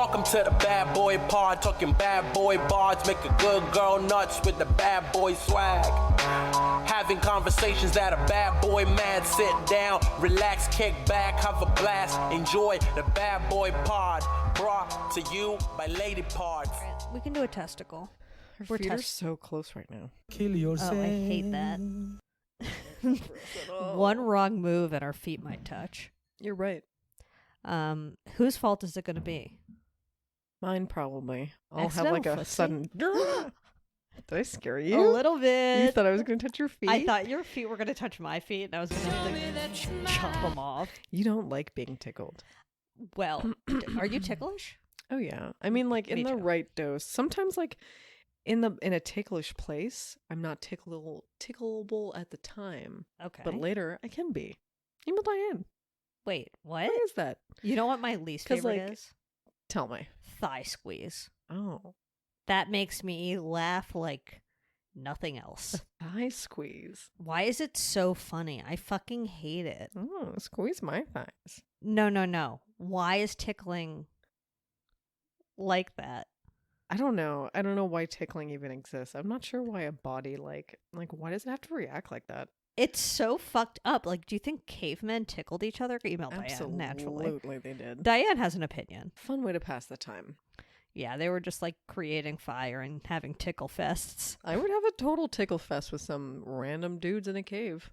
Welcome to the bad boy pod, talking bad boy bards, make a good girl nuts with the bad boy swag. Having conversations that a bad boy mad, sit down, relax, kick back, have a blast, enjoy the bad boy pod, brought to you by Lady Parts. We can do a testicle. Her feet are so close right now. Kill yourself. Oh, I hate that. One wrong move and our feet might touch. You're right. Whose fault is it going to be? Mine probably. I'll have Accidental like a footsie? sudden. Did I scare you? A little bit. You thought I was going to touch your feet? I thought your feet were going to touch my feet and I was going to have to chop them off. You don't like being tickled. Well, are you ticklish? Oh yeah. I mean, like Me in the too. right dose. Sometimes, like in a ticklish place, I'm not tickleable at the time, Okay. but later I can be. Email Diane. Wait, what? Why is that? You know what my least 'Cause, favorite like- is? Tell me. Thigh squeeze. Oh, That makes me laugh like nothing else. thigh squeeze. Why is it so funny? I fucking hate it. Oh, squeeze my thighs. No. Why is tickling like that? I don't know. I don't know why tickling even exists. I'm not sure why a body like why does it have to react like that? It's so fucked up. Like, do you think cavemen tickled each other? Email Diane, naturally. Absolutely, they did. Diane has an opinion. Fun way to pass the time. Yeah, they were just like creating fire and having tickle fests. I would have a total tickle fest with some random dudes in a cave.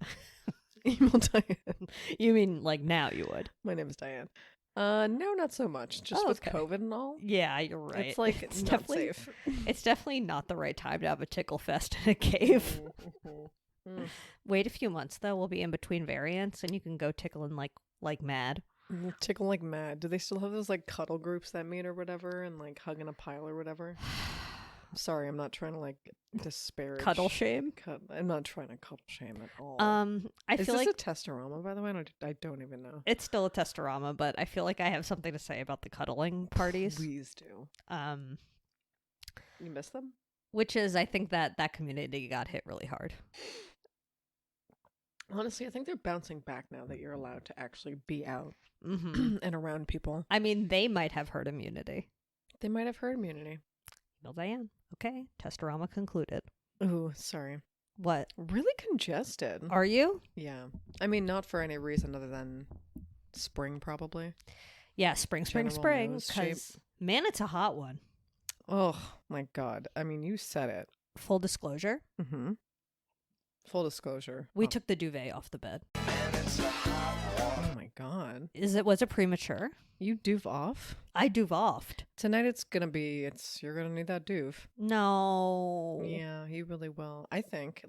Email Diane. You mean like now you would? My name is Diane. No, not so much. Just Oh, with okay. COVID and all. Yeah, you're right. It's like it's not definitely safe. it's definitely not the right time to have a tickle fest in a cave. Wait a few months though, we'll be in between variants and you can go tickling like mad. Tickle like mad. Do they still have those like cuddle groups that meet or whatever and like hug in a pile or whatever? Sorry, I'm not trying to like disparage. Cuddle shame. I'm not trying to cuddle shame at all. I Is feel this like a testorama, by the way? I don't even know. it's still a testorama, but I feel like I have something to say about the cuddling parties. Please do. You miss them? Which is I think that community got hit really hard. Honestly, I think they're bouncing back now that you're allowed to actually be out Hmm and around people. I mean, they might have herd immunity. They might have herd immunity. Email Diane. Okay, testorama concluded. Ooh, sorry. What? Really congested. Are you? Yeah. I mean, not for any reason other than spring, probably. Yeah, spring. General nose shape. Because, man, it's a hot one. Oh, my God. I mean, you said it. Full disclosure, Mm-hmm. Full disclosure. we took the duvet off the bed. Oh, my God. Was it premature? You doof off? I duve-offed. Tonight you're gonna need that doof. No. Yeah, you really will. I think.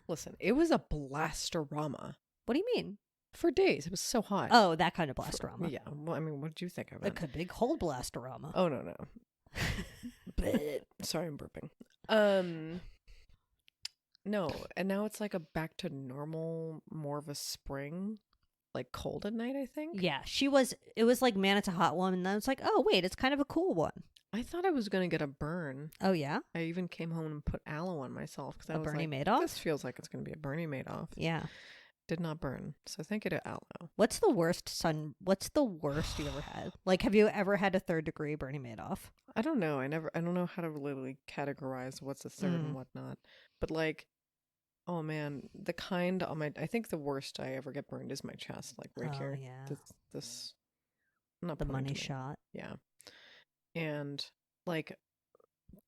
Listen, it was a blastorama. What do you mean? For days. It was so hot. Oh, that kind of blastorama. Yeah. Well, I mean, what did you think of Like it? a big hole blastorama. Oh, no. Sorry, I'm burping. No, and now it's like a back to normal, more of a spring, like cold at night, I think. Yeah, it was like, man, it's a hot one. And then it's like, oh, wait, it's kind of a cool one. I thought I was going to get a burn. Oh, yeah? I even came home and put aloe on myself because I A was Bernie like, Madoff? this feels like it's going to be a Bernie Madoff. Yeah. Did not burn. So thank you to aloe. What's the worst you ever had? Like, have you ever had a 3rd degree Bernie Madoff? I don't know. I don't know how to really categorize what's a third and whatnot. But like, oh man, the kind on I think the worst I ever get burned is my chest, like right Oh, here. yeah. This not The pointing money to me. shot. Yeah. And like,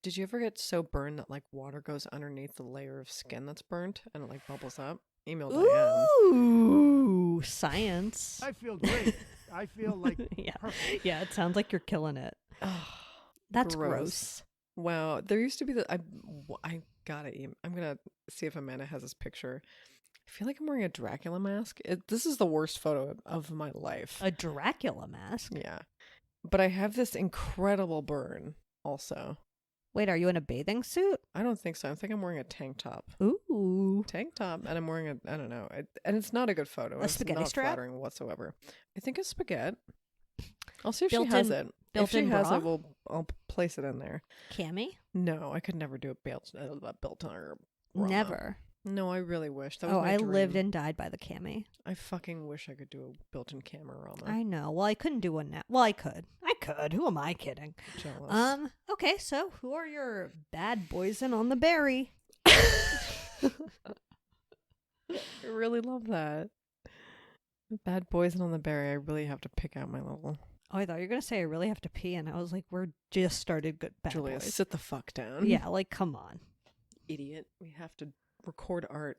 did you ever get so burned that like water goes underneath the layer of skin that's burnt and it like bubbles up? Email Diane. Ooh, science. I feel great. I feel like Yeah. perfect. Yeah, it sounds like you're killing it. That's gross. Wow, there used to be I got it. I'm gonna see if Amanda has this picture. I feel like I'm wearing a Dracula mask. This is the worst photo of my life. A Dracula mask? Yeah, but I have this incredible burn also. Wait, are you in a bathing suit? I don't think so. I think I'm wearing a tank top. Ooh. Tank top, and I'm wearing I don't know, and it's not a good photo. A It's spaghetti not strap? flattering whatsoever. I think a spaghetti. I'll see if Built she has in- it. If built she in has bra? it, I'll place it in there. Cami? No, I could never do a built on her. bra. Never. No, I really wish. That was Oh, my I dream. lived and died by the cami. I fucking wish I could do a built-in camera. I know. Well, I couldn't do one now. Well, I could. could. Who am I kidding? Jealous. Okay, so who are your bad boys in on the berry? I really love that. Bad boys on the berry. I really have to pick out my little Oh, I thought you were gonna say I really have to pee, and I was like, we're just started good bad Julia. boys. Sit the fuck down. Yeah, like come on. Idiot. We have to record art.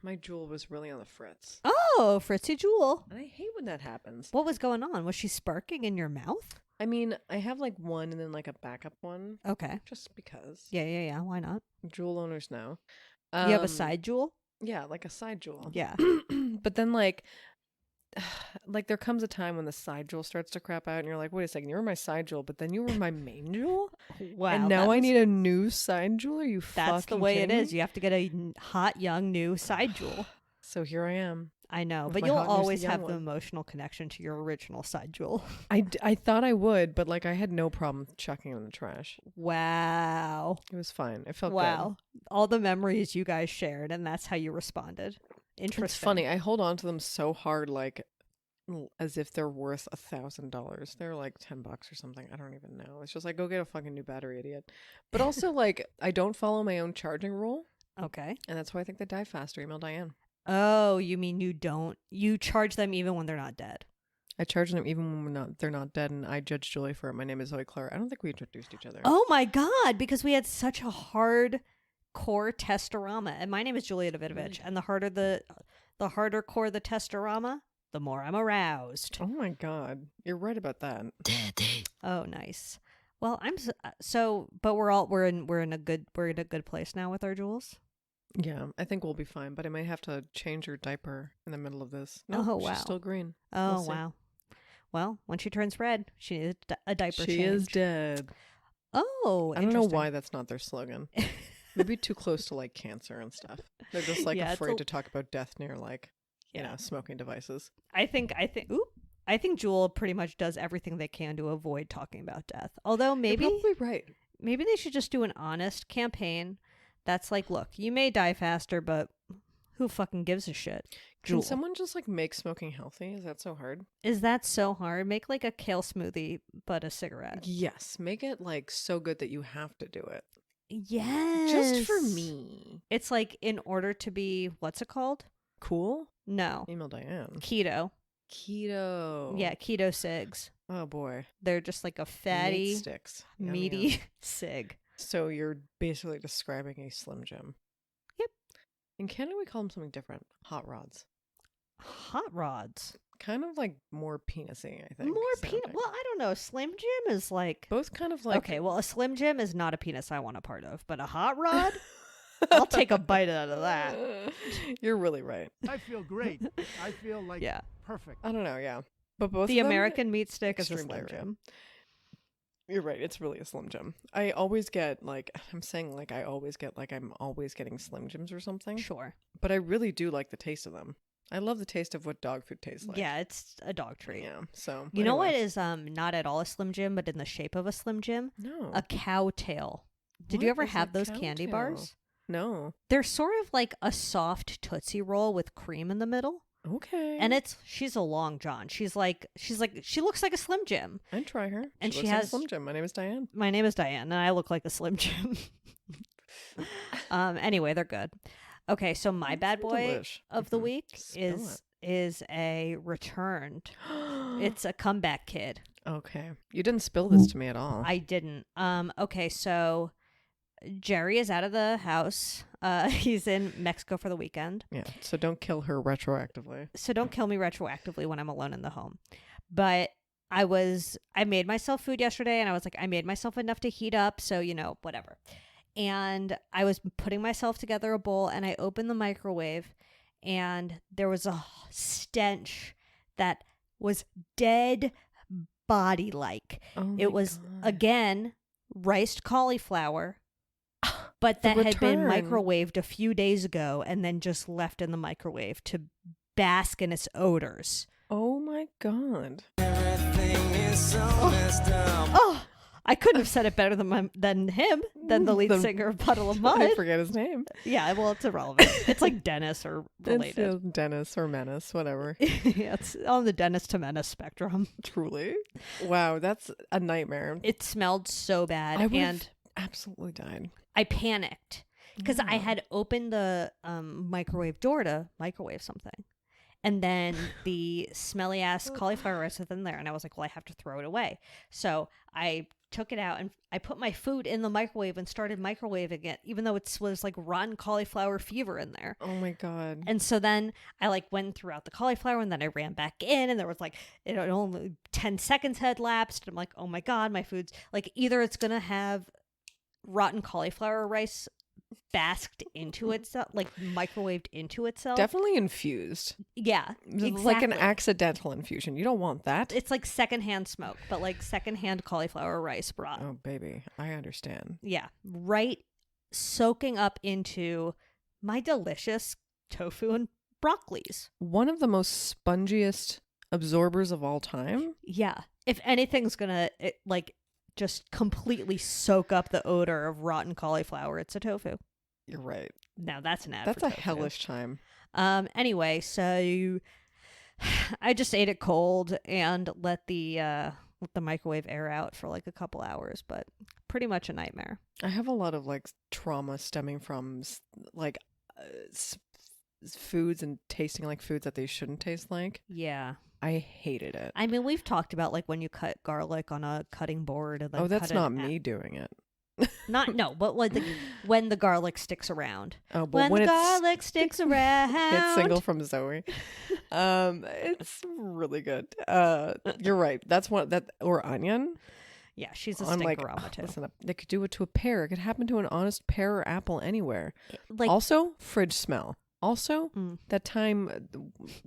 My Jewel was really on the fritz. Oh, Fritzy Jewel. And I hate when that happens. What was going on? Was she sparking in your mouth? I mean, I have like one and then like a backup one. Okay. Just because. Yeah. Why not? Jewel owners know. You have a side jewel? Yeah, like a side jewel. Yeah. But then like there comes a time when the side jewel starts to crap out and you're like, wait a second, you were my side jewel, but then you were my main jewel? Wow. And now I need a new side jewel? Are you That's the fucking way it kidding is. me? You have to get a hot, young, new side jewel. So here I am. I know, With but my you'll hot, new always young have one. the emotional connection to your original side jewel. I thought I would, but like I had no problem chucking it in the trash. Wow. It was fine. It felt Wow. All the memories you guys shared, and that's how you responded. good. Interesting. It's funny. I hold on to them so hard, like as if they're worth $1,000. They're like $10 or something. I don't even know. It's just like, go get a fucking new battery, idiot. But also, like, I don't follow my own charging rule, Okay. and that's why I think they die faster. Email Diane. Oh, you mean you charge them even when they're not dead? I charge them even when they're not dead, and I judge Julie for it. My name is Zoe Clara. I don't think we introduced each other. Oh my God, because we had such a hard core testorama. And my name is Julia Davidovich, and the harder core the testorama, the more I'm aroused. Oh my God, you're right about that. Oh, nice. Well, but we're in a good place now with our jewels. Yeah, I think we'll be fine, but I might have to change her diaper in the middle of this. Oh, No, wow. she's still green. Oh, We'll see. wow. Well, when she turns red, she needs a diaper change. She is dead. Oh, I don't know interesting. why that's not their slogan. Maybe too close to like cancer and stuff. They're just like Yeah, it's afraid to talk about death near like you Yeah. know, smoking devices. I think Jewel pretty much does everything they can to avoid talking about death. Although maybe You're probably right. maybe they should just do an honest campaign that's like, look, you may die faster, but who fucking gives a shit? Can Jewel. someone just like make smoking healthy? Is that so hard? Is that so hard? Make like a kale smoothie, but a cigarette. Yes. Make it like so good that you have to do it. Yes. Just for me. It's like in order to be, what's it called? Cool? No. Email Diane. Keto. Keto. Yeah, keto cigs. Oh boy. They're just like a Meat fatty, sticks. Yum, meaty yum. cig. So you're basically describing a Slim Jim. Yep. In Canada, we call them something different. Hot rods. Hot rods. Kind of like more penisy, I think. More peanut. sounding. Well, I don't know. Slim Jim is like. Both kind of like. Okay, well, a Slim Jim is not a penis I want a part of, but a hot rod, I'll take a bite out of that. You're really right. I feel great. I feel like Yeah. perfect. I don't know, yeah. But both The of them, American meat stick is a extreme Slim diarrhea. Jim. You're right. It's really a Slim Jim. I always get like, I'm saying like I always get like I'm always getting Slim Jims or something. Sure. But I really do like the taste of them. I love the taste of what dog food tastes like. Yeah, it's a dog treat. Yeah. So You know what anyway. is not at all a Slim Jim, but in the shape of a Slim Jim? No. A cow tail. Did you What ever is a have those cow candy tail? bars? No. They're sort of like a soft Tootsie Roll with cream in the middle. Okay. And she's a long john. She looks like a Slim Jim. I'd try her. And she she looks like a has- Slim Jim. My name is Diane. My name is Diane, and I look like a Slim Jim. Anyway, they're good. Okay, so my bad boy Delish. of the Mhm. week Spill is a returned. It's a comeback kid. Okay. You didn't spill this to me at all. I didn't. Okay, so Jerry is out of the house. He's in Mexico for the weekend. Yeah. So don't kill her retroactively. So don't kill me retroactively when I'm alone in the home. But I made myself food yesterday, and I was like, I made myself enough to heat up, so whatever. And I was putting myself together a bowl, and I opened the microwave, and there was a stench that was dead body like. Oh my It was God. again riced cauliflower, but that had been return. microwaved a few days ago and then just left in the microwave to bask in its odors. Oh my God. Oh, I couldn't have said it better than him, than the lead singer of Puddle of Mud. I forget his name. Yeah, well, it's irrelevant. It's like Dennis or related. It's Dennis or Menace, whatever. Yeah, it's on the Dennis to Menace spectrum. Truly. Wow, that's a nightmare. It smelled so bad, I would and have absolutely died. I panicked because I had opened the microwave door to microwave something. And then the smelly ass cauliflower rice was in there. And I was like, well, I have to throw it away. So I took it out and I put my food in the microwave and started microwaving it, even though it was like rotten cauliflower fever in there. Oh my God. And so then I like went throughout the cauliflower and then I ran back in and there was like, it only 10 seconds had lapsed. I'm like, oh my God, my food's like either it's going to have rotten cauliflower rice basked into itself, like microwaved into itself. Definitely infused. Yeah, exactly. Like an accidental infusion. You don't want that. It's like secondhand smoke, but like secondhand cauliflower rice brought. Oh, baby. I understand. Yeah, right, soaking up into my delicious tofu and broccolis. One of the most spongiest absorbers of all time. Yeah, if anything's gonna just completely soak up the odor of rotten cauliflower, it's a tofu. You're right. Now that's an ad. That's for a tofu. hellish time. Anyway, so I just ate it cold and let the microwave air out for like a couple hours, but pretty much a nightmare. I have a lot of like trauma stemming from like foods and tasting like foods that they shouldn't taste like. Yeah. I hated it. I mean, we've talked about like when you cut garlic on a cutting board. And then that's not me doing it. But when the garlic sticks around. Oh, but when the garlic sticks around. It's single from Zoe. It's really good. You're right. That's one or onion. Yeah, she's a I'm like, stinkerama too. Listen, they could do it to a pear. It could happen to an honest pear or apple anywhere. Like Also, fridge smell. Also, that time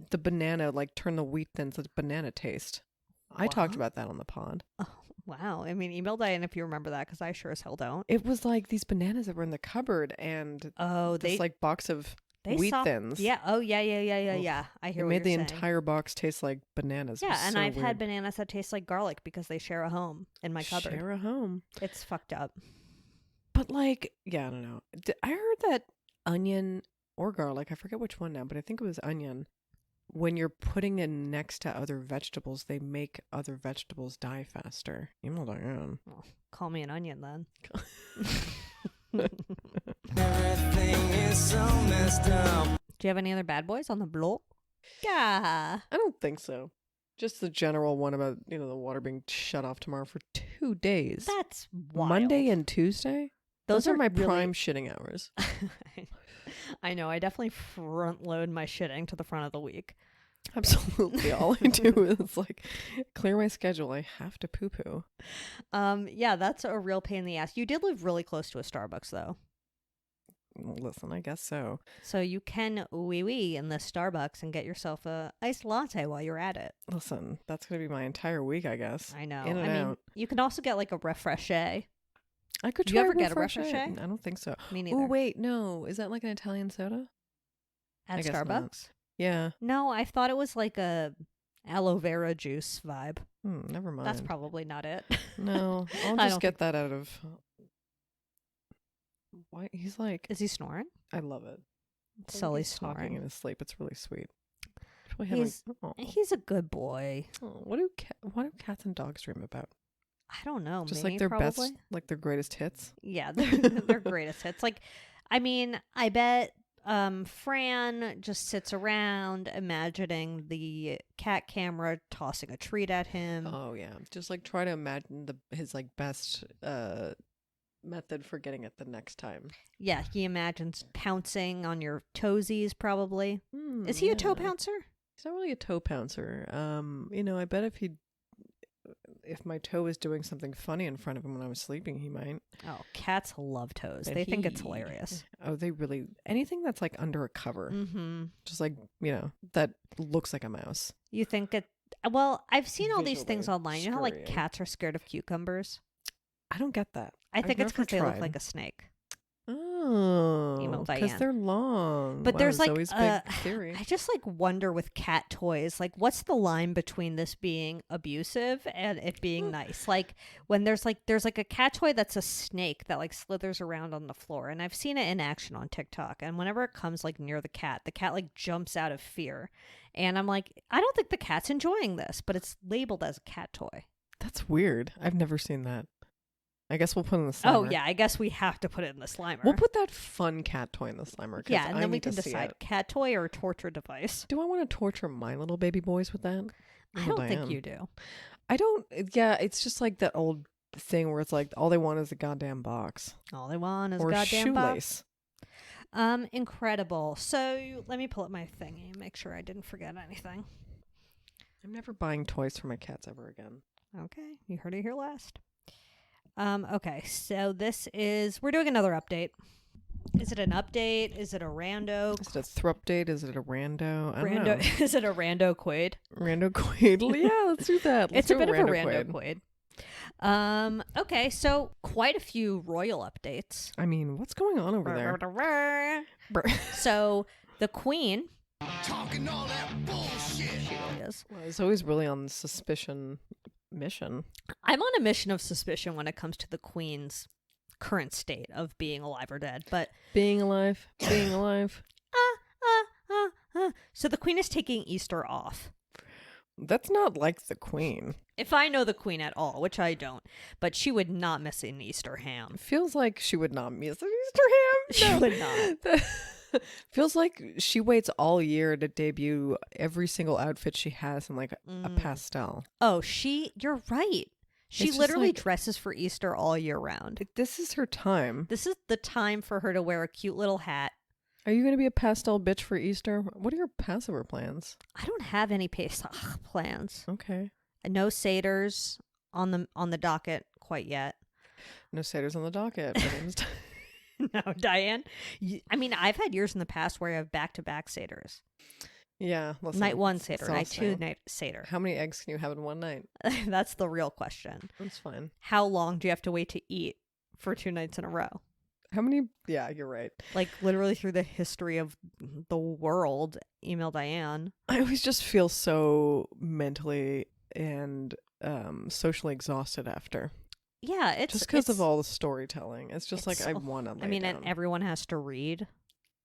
the banana like turned the wheat thins with banana taste. I talked about that on the pod. Oh, wow. I mean, email Diane if you remember that, because I sure as hell don't. It was like these bananas that were in the cupboard and this like box of wheat thins. Yeah. Oh, yeah. I hear it what made the you're saying. entire box taste like bananas. Yeah, and I've weird. had bananas that taste like garlic because they share a home in my cupboard. Share a home. It's fucked up. But like, yeah, I don't know. I heard that onion or garlic, I forget which one now, but I think it was onion. When you're putting it next to other vegetables, they make other vegetables die faster. Email Diane. Well, call me an onion then. Everything is so messed up. Do you have any other bad boys on the block? Yeah. I don't think so. Just the general one about, the water being shut off tomorrow for 2 days. That's wild. Monday and Tuesday? Those are my really... prime shitting hours. I know. I definitely front load my shitting to the front of the week. Absolutely. All I do is like clear my schedule. I have to poo poo. Yeah, that's a real pain in the ass. You did live really close to a Starbucks though. Listen, I guess so. So you can wee in the Starbucks and get yourself a iced latte while you're at it. Listen, that's going to be my entire week, I guess. I know. In and out. You can also get like a refreshe. I could Do try you ever get a refreshe. refreshe? I don't think so. Me neither. Oh, wait, no. Is that like an Italian soda? At I guess Starbucks? not. Yeah. No, I thought it was like a aloe vera juice vibe. Never mind. That's probably not it. No, I'll I just don't get that out of... Why? He's like... Is he snoring? I love it. Sully's He's talking snoring. in his sleep. It's really sweet. He's a good boy. What do cats and dogs dream about? I don't know. Just me, like their probably. best, like their greatest hits. Yeah, their greatest hits. Like, I mean, I bet Fran just sits around imagining the cat camera tossing a treat at him. Oh yeah, just like try to imagine his like best method for getting it the next time. Yeah, he imagines pouncing on your toesies. Probably. Is he a toe pouncer? He's not really a toe pouncer. I bet if my toe was doing something funny in front of him when I was sleeping, he might. Oh, cats love toes. But they think it's hilarious. Oh, they really... Anything that's like under a cover. Mm-hmm. Just like, that looks like a mouse. You think it... Well, I've seen all these Visually things online. You know how like scurrying. cats are scared of cucumbers? I don't get that. I think it's because they look tried. like a snake. Oh, Oh, because Diane. they're long. But Wow, there's like Zoe's big theory. I just like wonder with cat toys, like what's the line between this being abusive and it being nice? Like when there's like a cat toy that's a snake that like slithers around on the floor, and I've seen it in action on TikTok, and whenever it comes like near the cat like jumps out of fear. And I'm like, I don't think the cat's enjoying this, but it's labeled as a cat toy. That's weird. I've never seen that. I guess we'll put it in the Slimer. Oh yeah, I guess we have to put it in the Slimer. We'll put that fun cat toy in the Slimer. Yeah, and I then we need to can see decide it. cat toy or torture device. Do I want to torture my little baby boys with that? I don't think you do. I don't. Yeah, it's just like that old thing where it's like all they want is a goddamn box All they want is or a a goddamn box. shoelace. Incredible. So let me pull up my thingy and make sure I didn't forget anything. I'm never buying toys for my cats ever again. Okay, you heard it here last. Okay, so we're doing another update. Is it an update? Is it a rando? Is it a thrupdate? Is it a rando? I don't know. Is it a rando quaid? Rando quaid. Yeah, let's do that. It's a bit of a rando quaid. Okay, so quite a few royal updates. I mean, what's going on over there? So the Queen. Talking all that bullshit. She really is. Well, it's always really on suspicion mission. I'm on a mission of suspicion when it comes to the Queen's current state of being alive or dead, but Being alive. So the Queen is taking Easter off. That's not like the Queen. If I know the Queen at all, which I don't, but she would not miss an Easter ham. It feels like she would not miss an Easter ham. She would not. Feels like she waits all year to debut every single outfit she has in like a pastel. Oh, you're right. She It's just literally like- dresses for Easter all year round. This is her time. This is the time for her to wear a cute little hat. Are you going to be a pastel bitch for Easter? What are your Passover plans? I don't have any Pesach plans. Okay. No satyrs on the docket quite yet. No satyrs on the docket. My name's No, Diane. I mean, I've had years in the past where I have back-to-back satyrs. Yeah. Listen, Night one satyr, night exhausting. 2 night satyr. How many eggs can you have in one night? That's the real question. That's fine. How long do you have to wait to eat for 2 nights in a row? How many? Yeah, you're right. Like literally through the history of the world. Email Diane. I always just feel so mentally and socially exhausted after. Yeah, it's Just because of all the storytelling. It's just like it's- I want to lay I mean, down. and everyone has to read.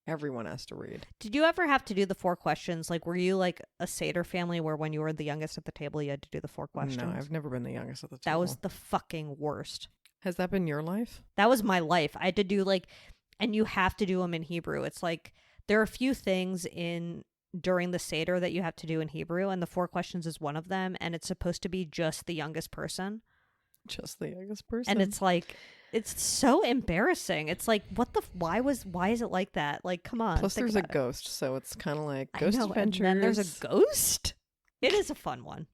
Everyone has to read. Did you ever have to do the 4 questions? Like, were you like a satyr family where when you were the youngest at the table, you had to do the 4 questions? No, I've never been the youngest at the table. That was the fucking worst. Has that been your life? That was my life. I had to do and you have to do them in Hebrew. It's like there are a few things during the Seder that you have to do in Hebrew, and the 4 questions is one of them, and it's supposed to be just the youngest person. Just the youngest person. And it's like, it's so embarrassing. It's like, why is it like that? Like, come on. Plus, think there's a about it. ghost, so it's kind of like I Ghost know, Adventures. And then there's a ghost. It is a fun one.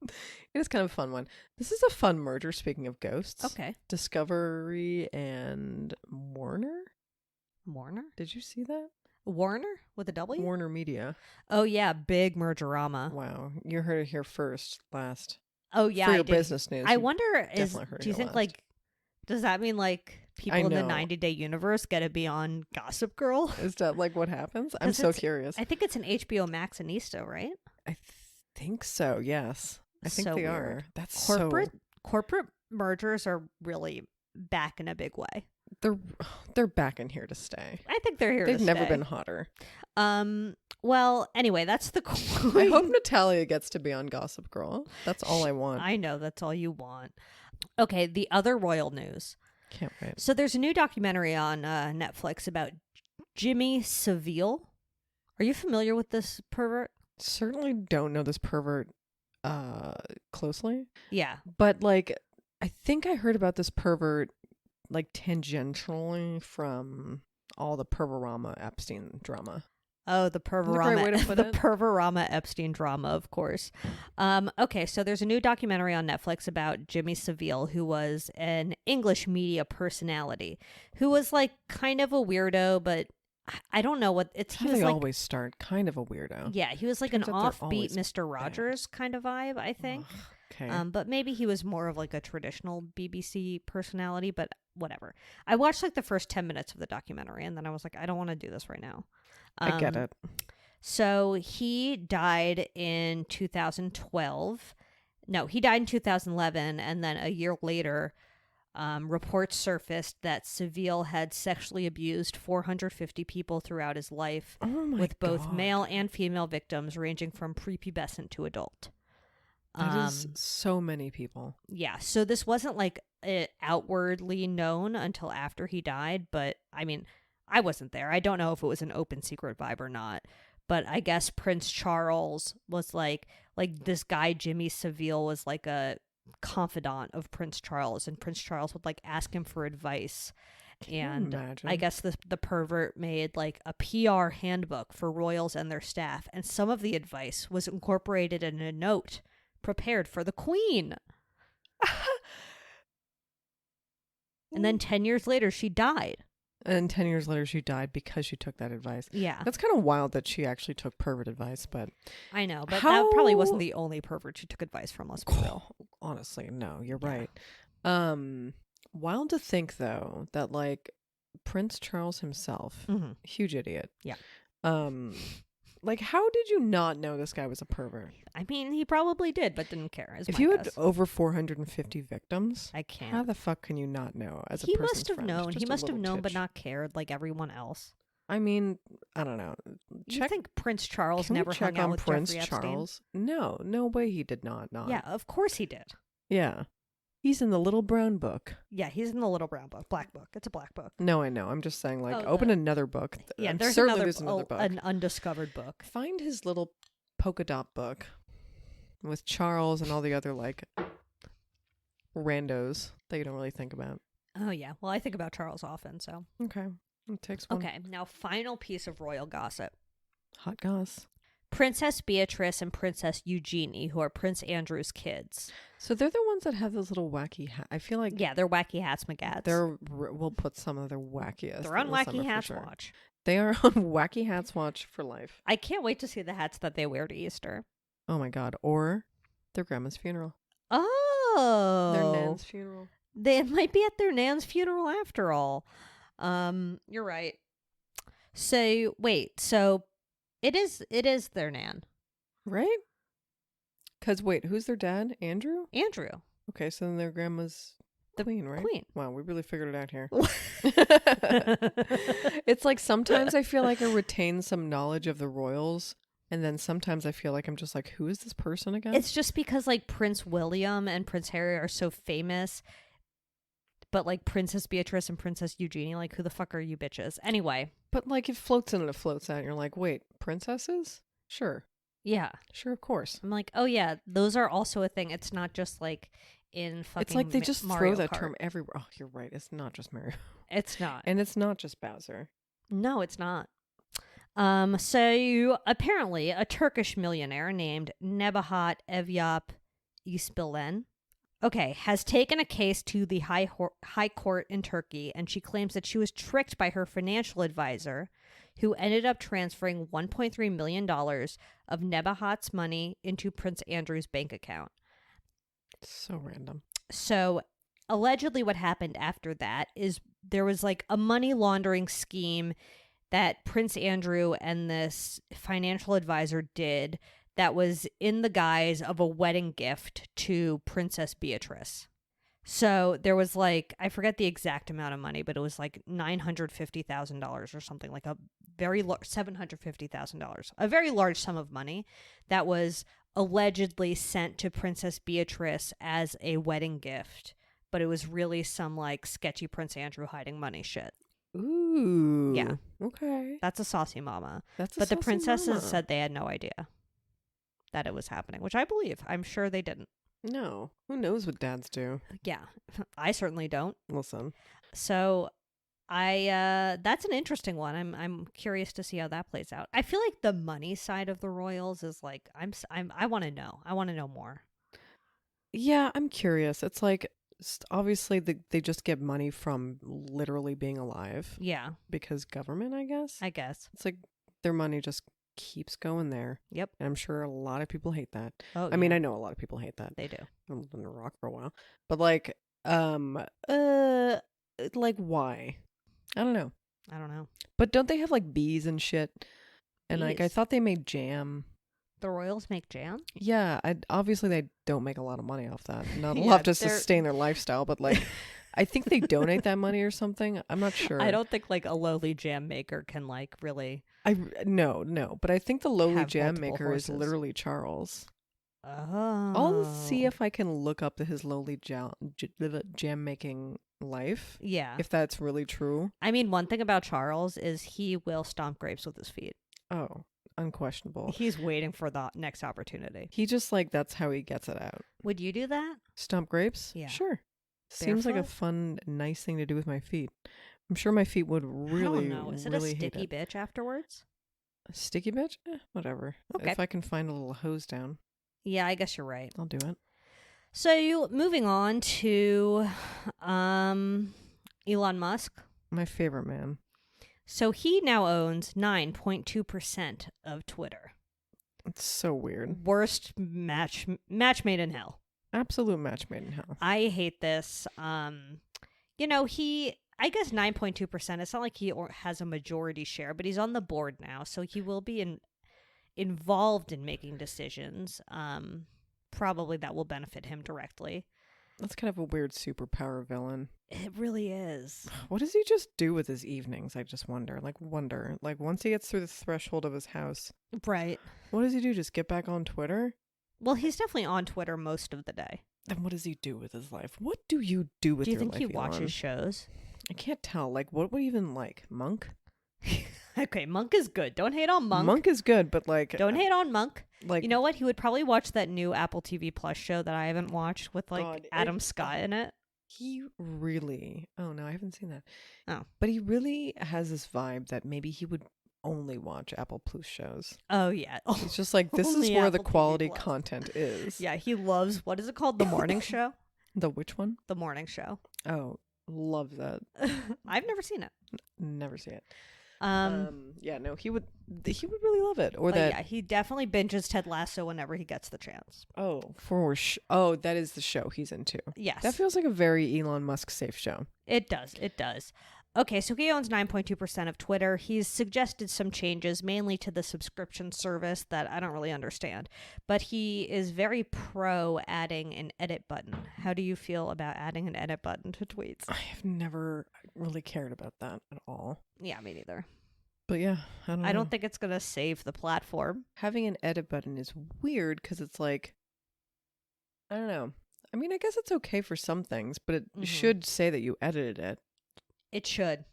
It is kind of a fun one. This is a fun merger, speaking of ghosts. Okay. Discovery and Warner? Warner? Did you see that? Warner with a W? Warner Media. Oh, yeah. Big mergerama. Wow. You heard it here first, last. Oh, yeah. For I your did. business news. I you wonder, definitely heard do you it think last. like, does that mean like people in the know. 90-day universe get to be on Gossip Girl? Is that like what happens? I'm 'Cause so it's- curious. I think it's an HBO Max Anista, right? I think so, yes. I think So they weird. are. That's Corporate mergers are really back in a big way. they're back in here to stay. I think they're here They've to never stay. been hotter. Well, anyway, that's the I hope Natalia gets to be on Gossip Girl. That's all I want. I know that's all you want. Okay, the other royal news. Can't wait. So there's a new documentary on Netflix about Jimmy Savile. Are you familiar with this pervert? Certainly don't know this pervert closely, Yeah. but like I think I heard about this pervert like tangentially from all the Perverama Epstein drama. Oh, the great way to Perverama, put the it. Perverama Epstein drama, of course. Okay, so there's a new documentary on Netflix about Jimmy Savile, who was an English media personality, who was like kind of a weirdo, but I don't know what it's. How He was they like, always start, kind of a weirdo. yeah, he was like Turns an out they're offbeat always Mr. Rogers kind of vibe, I think. Okay. But maybe he was more of like a traditional BBC personality. But whatever. I watched like the first 10 minutes of the documentary and then I was like, I don't want to do this right now. I get it. So he died in 2012. No, he died in 2011. And then a year later, reports surfaced that Seville had sexually abused 450 people throughout his life, Oh my with both God. male and female victims ranging from prepubescent to adult. That is so many people. Yeah, so this wasn't like outwardly known until after he died, but I mean, I wasn't there. I don't know if it was an open secret vibe or not, but I guess Prince Charles was like this guy Jimmy Seville was like a confidant of Prince Charles, and Prince Charles would like ask him for advice. Can you I imagine? guess the pervert made like a PR handbook for royals and their staff, and some of the advice was incorporated in a note prepared for the Queen. And then 10 years later, she died. And 10 years later, she died because she took that advice. Yeah, That's kind of wild that she actually took pervert advice, but I know, but that How- probably wasn't the only pervert she took advice from. Let's be real. honestly, no, you're Yeah. right. Wild to think though that like Prince Charles himself, Mm-hmm. huge idiot. Yeah. Like how did you not know this guy was a pervert? I mean, he probably did, but didn't care. Is If my you had guess. over 450 victims, I can't. how the fuck can you not know as a He person's must have friend? known. Just He a must have little known, but titch. not cared like everyone else. I mean, I don't know. You Check. think Prince Charles Can we never check hung out on with Prince Jeffrey Epstein? Charles? No, no way he did not. Yeah, of course he did. Yeah. He's in the Little Brown Book. Yeah, he's in the Little Brown Book, Black Book. It's a black book. No, I know. I'm just saying, like, Oh, open the- another book. Yeah, I'm there's certainly another, there's another book. an undiscovered book. Find his little polka dot book with Charles and all the other, like, randos that you don't really think about. Oh yeah, well I think about Charles often. So Okay. It takes one. okay, now final piece of royal gossip. Hot goss. Princess Beatrice and Princess Eugenie, who are Prince Andrew's kids. So they're the ones that have those little wacky hats. I feel like Yeah, they're wacky hats McGads. we'll put some of their wackiest. They're on in the summer Wacky for Hats sure. Watch. They are on Wacky Hats Watch for life. I can't wait to see the hats that they wear to Easter. Oh my god. Or their grandma's funeral. Oh, Their nan's funeral. They might be at their nan's funeral after all. You're right. So wait, so it is their nan, Right? Because wait, who's their dad? Andrew? Andrew. Okay, so then their grandma's The queen, right? Queen. Wow, we really figured it out here. It's like sometimes I feel like I retain some knowledge of the royals, and then sometimes I feel like I'm just like, who is this person again? It's just because like Prince William and Prince Harry are so famous, but like Princess Beatrice and Princess Eugenie, like who the fuck are you bitches? Anyway, But like it floats in and it floats out, and you're like, wait, princesses? Sure. yeah, Sure, of course. I'm like, oh yeah, those are also a thing. It's not just like in fucking. It's like they just Mario throw that Kart. term everywhere. Oh, you're right. It's not just Mario. It's not. And it's not just Bowser. No, it's not. So apparently a Turkish millionaire named Nebahat Evyap Isbilen, has taken a case to the high court in Turkey, and she claims that she was tricked by her financial advisor, who ended up transferring $1.3 million of Nebahat's money into Prince Andrew's bank account. So random. So allegedly what happened after that is there was like a money laundering scheme that Prince Andrew and this financial advisor did that was in the guise of a wedding gift to Princess Beatrice. So there was like, I forget the exact amount of money, but it was like $950,000 or something, like a very large, $750,000, a very large sum of money that was allegedly sent to Princess Beatrice as a wedding gift, but it was really some like sketchy Prince Andrew hiding money shit. Ooh. Yeah. Okay. That's a saucy mama. That's a But the saucy princesses mama. said they had no idea that it was happening, which I believe. I'm sure they didn't. No. Who knows what dads do? Yeah, I certainly don't. Listen. So that's an interesting one. I'm curious to see how that plays out. I feel like the money side of the royals is like I want to know. I want to know more. Yeah, I'm curious. It's like obviously they just get money from literally being alive Yeah, because government, I guess. I guess. It's like their money just keeps going there. Yep. And I'm sure a lot of people hate that. Oh, I mean, yeah, I know a lot of people hate that. they do. I've lived in Iraq for a while. But like like, why? I don't know. I don't know. But don't they have like bees and shit? And like, I Bees? thought they made jam. The Royals make jam? Yeah, obviously they don't make a lot of money off that. Not Yeah, enough to they're- sustain their lifestyle, but like, I think they donate that money or something. I'm not sure. I don't think like a lowly jam maker can like really. No, but I think the lowly Have jam multiple maker is horses. literally Charles. Oh. I'll see if I can look up his lowly jam making life. Yeah. If that's really true. I mean, one thing about Charles is he will stomp grapes with his feet. Oh, unquestionable. He's waiting for the next opportunity. He just like, that's how he gets it out. Would you do that? Stomp grapes? Yeah. Sure. Seems like a Barefoot? fun, nice thing to do with my feet. I'm sure my feet would really, I don't know. Is it really a hate sticky it. bitch afterwards? A sticky bitch? Whatever. Okay. If I can find a little hose down, Yeah, I guess you're right. I'll do it. So moving on to Elon Musk. My favorite man. So he now owns 9.2% of Twitter. It's so weird. Worst match made in hell. Absolute match made in hell. I hate this. I guess 9.2%. It's not like he has a majority share, but he's on the board now, so he will be involved in making decisions. Probably that will benefit him directly. That's kind of a weird superpower villain. It really is. What does he just do with his evenings? I just wonder. Like, once he gets through the threshold of his house, Right. what does he do? Just get back on Twitter? Well, he's definitely on Twitter most of the day. Then what does he do with his life? What do you do with Do you your think life, he Elon? watches shows? I can't tell. Like, what would he even like? Monk? Okay, Monk is good. Don't hate on Monk. Monk is good, but like... Don't hate on Monk. Like, You know what? He would probably watch that new Apple TV Plus show that I haven't watched with like God, Adam Scott in it. he really... Oh, no, I haven't seen that. Oh. But he really has this vibe that maybe he would only watch Apple Plus shows. Oh yeah. He's just like, this is Only where the Apple TV quality Plus. content is. Yeah, he loves, what is it called? The Morning Show? The which one? The Morning Show. Oh, love that. I've never seen it. Never see it. Yeah, no, he would really love it. Or but that... yeah, he definitely binges Ted Lasso whenever he gets the chance. Oh, that is the show he's into. Yes. That feels like a very Elon Musk safe show. It does. It does. Okay, so he owns 9.2% of Twitter. He's suggested some changes, mainly to the subscription service that I don't really understand. But he is very pro adding an edit button. How do you feel about adding an edit button to tweets? I have never really cared about that at all. Yeah, me neither. But yeah, I don't know. I don't think it's going to save the platform. Having an edit button is weird because it's like, I don't know. I mean, I guess it's okay for some things, but it Mhm. should say that you edited it, It should.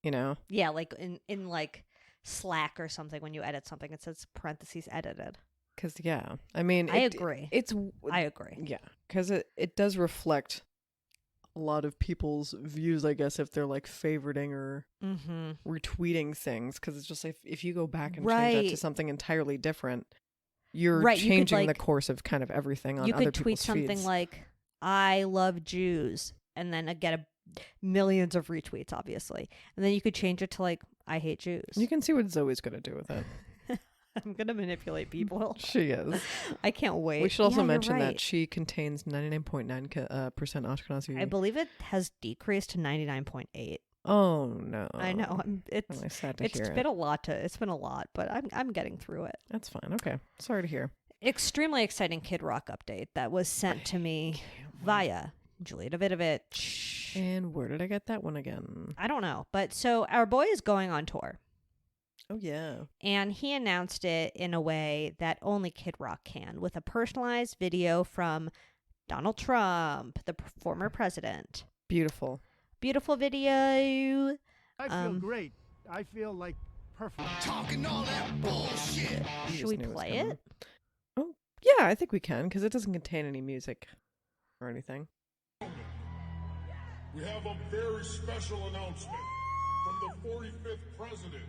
you know? Yeah, like in like Slack or something, when you edit something, it says parentheses edited. Because, yeah, I mean, I agree. It's, I agree. yeah, because it does reflect a lot of people's views, I guess, if they're like favoriting or Mm-hmm. retweeting things, because it's just like, if you go back and change Right. that to something entirely different, you're Right, you could, changing the like- course of kind of everything on You other could tweet people's something feeds. like, I love Jews, and then get millions of retweets, obviously. And then you could change it to like, I hate Jews. You can see what Zoe's going to do with it. I'm going to manipulate people. She is. I can't wait. We should also Yeah, you're mention right. that she contains 99.9% Ashkenazi. I believe it has decreased to 99.8. Oh, no. I know. It's Really sad to it's hear been it. a lot it's been a lot, but I'm getting through it. That's fine. Okay. Sorry to hear. Extremely exciting Kid Rock update that was sent to me via Julia Davidovich. And where did I get that one again? I don't know, but so our boy is going on tour, Oh, yeah. and he announced it in a way that only Kid Rock can, with a personalized video from Donald Trump, the former president. Beautiful. Beautiful video. I feel great. I feel like perfect. Talking all that bullshit. You Should just we knew it was play coming. it? Oh, yeah, I think we can, because it doesn't contain any music or anything. We have a very special announcement from the 45th President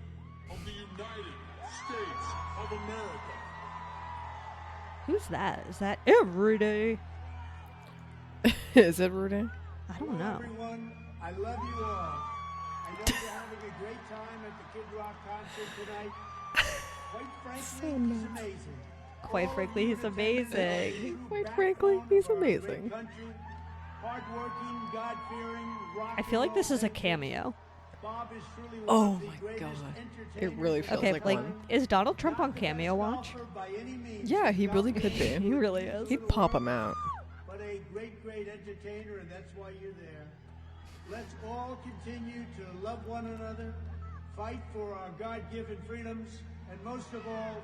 of the United States of America. Who's that? Is that Everyday? Is it Rudy? I don't know. Everyone, I love you all. I know you're having a great time at the Kid Rock concert tonight. Quite frankly, he's amazing. Quite frankly, he's amazing. Quite frankly, he's amazing. Country, hardworking, God-fearing, rock I feel like this is a and roll cameo. Bob is truly one Oh of the my greatest God. It entertainers really of feels Okay, like like, one. is Donald Trump on Not the best Cameo Watch? golfer by any means. Yeah, he really Golf could be. is He really is. He'd pop him out. But a great, great entertainer, and that's why you're there. Let's all continue to love one another, fight for our God-given freedoms, and most of all,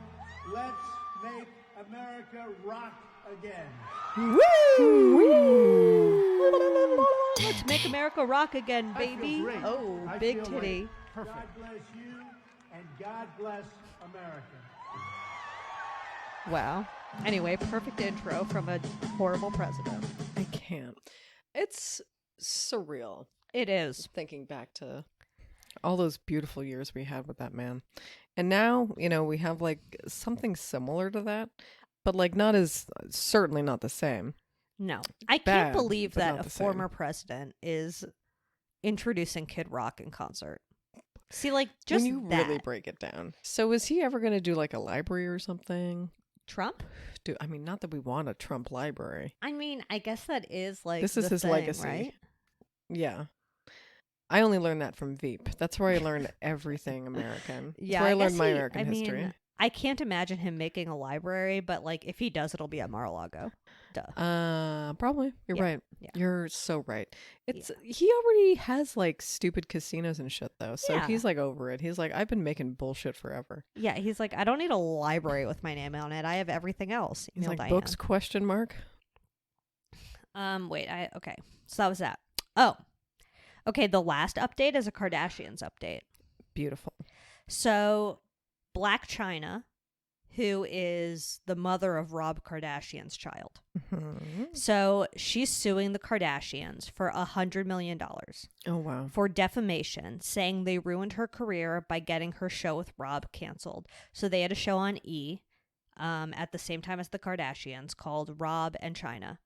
let's make America rock again. Let's make America rock again, I feel baby. great. Oh, I big feel like titty. God bless you, and God bless America. Wow. Anyway, perfect intro from a horrible president. I can't. It's surreal It is. thinking back to all those beautiful years we had with that man. And now, we have like something similar to that, but like not as, certainly not the same. No. I Bad, can't believe but that not a the same. former president is introducing Kid Rock in concert. See, like, just when you that. really break it down. So is he ever going to do like a library or something? Trump? I mean, not that we want a Trump library. I mean, I guess that is like This is the his thing, legacy. right? Yeah. I only learned that from Veep. That's where I learned everything American. That's Yeah, where I guess learned my he- American I history. mean, I can't imagine him making a library, but like if he does, it'll be at Mar-a-Lago. Duh. Probably. You're Yeah, right. yeah. You're so right. He already has like stupid casinos and shit though. So Yeah. he's like over it. He's like, I've been making bullshit forever. Yeah, he's like, I don't need a library with my name on it. I have everything else. He's Email like, Diane. books question mark. Okay. So that was that. Oh. Okay, the last update is a Kardashians update. Beautiful. So Black China, who is the mother of Rob Kardashian's child. Mhm. So she's suing the Kardashians for $100 million Oh wow. for defamation, saying they ruined her career by getting her show with Rob canceled. So they had a show on E at the same time as the Kardashians called Rob and China.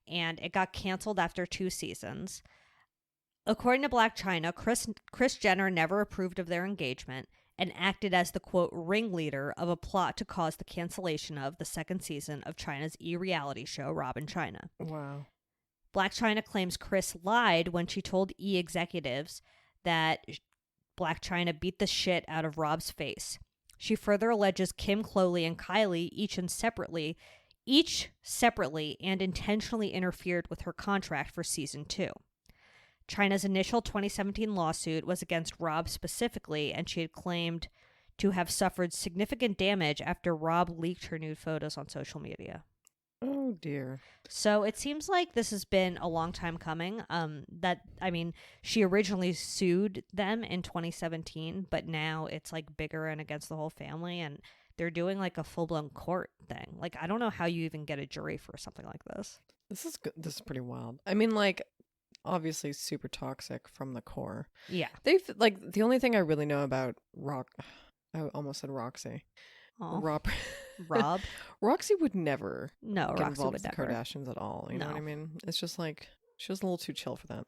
And it got canceled after 2 seasons. According to Black China, Kris Jenner never approved of their engagement and acted as the, quote, ringleader of a plot to cause the cancellation of the 2nd season of China's E! reality show, Rob and China. Wow. Black China claims Kris lied when she told E! executives that Black China beat the shit out of Rob's face. She further alleges Kim, Khloe, and Kylie each separately and intentionally interfered with her contract for season 2. China's initial 2017 lawsuit was against Rob specifically, and she had claimed to have suffered significant damage after Rob leaked her nude photos on social media. Oh dear. So it seems like this has been a long time coming. She originally sued them in 2017, but now it's like bigger and against the whole family, and they're doing like a full-blown court thing. Like, I don't know how you even get a jury for something like this. This is good. This is pretty wild. I mean, like, obviously super toxic from the core. Yeah. They've like the only thing I really know about I almost said Roxy. Aw. Rob. Roxy would never No, get Roxy involved would with the never. Kardashians at all. You know what I No. mean? It's just like she was a little too chill for that.